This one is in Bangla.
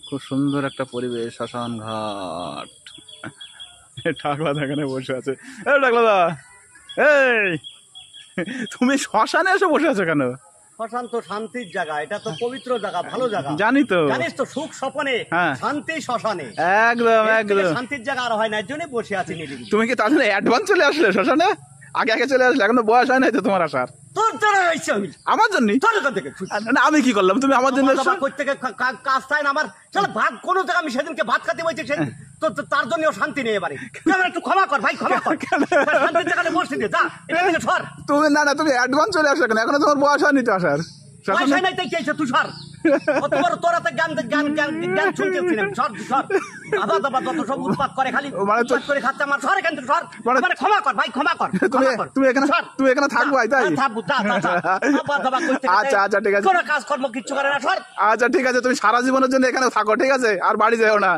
খুব সুন্দর একটা পরিবেশ, শ্মশান ঘাট। ঠাকলাদা এখানে বসে আছে। ঠাকলাদা, এই তুমি শ্মশানে এসে বসে আছো কেন? শ্মশান তো শান্তির জায়গা, এটা তো পবিত্র জায়গা, ভালো জায়গা। জানি তো, জানিস তো, সুখ স্বপনে শান্তি শ্মশানে। একদম একদম শান্তির জায়গা আর হয় না, এর জন্য বসে আছি নিরিবিলি। তুমি কি তাহলে অ্যাডভান্স চলে আসলে শ্মশানে? আগে আগে চলে আসলে, এখনো বয়স হয় নাই তো তোমার আসার। তোর দ্বারা হয়েছে আমি আমার জন্য? আমি কি করলাম? তুমি আমার জন্য কাজ চাই না আমার। চলো ভাত কোনো জায়গা, আমি সেদিনকে ভাত খাতে বলছি, তার জন্য শান্তি নেই এবারে। একটু ক্ষমা কর ভাই, ক্ষমা কর। শান্তির জায়গায় বসে দে, যা এখান থেকে সর। তুমি না না, তুমি অ্যাডভান্স চলে আসলে কেন? এখনো তোমার বয়স হয়নি তো আসার। বয়স হয় নাই তাই কি হয়েছে? তুই সর। তোরা তো জ্ঞান জ্ঞান জ্ঞান জ্ঞান শুনছিলাম। সর সর, আদা দাবা যত সব উৎপাত করে, খালি উৎপাত করে খাচ্ছে আমার। সর এখান থেকে সর, মানে ক্ষমা কর ভাই, ক্ষমা কর। তুমি এখানে থাকবো তাই? থাকবো, যা যা যা। আচ্ছা আচ্ছা ঠিক আছে, কোনো কাজকর্ম কিচ্ছু করে না, সর। আচ্ছা ঠিক আছে, তুমি সারা জীবনের জন্য এখানে থাকো, ঠিক আছে? আর বাড়ি যাও না।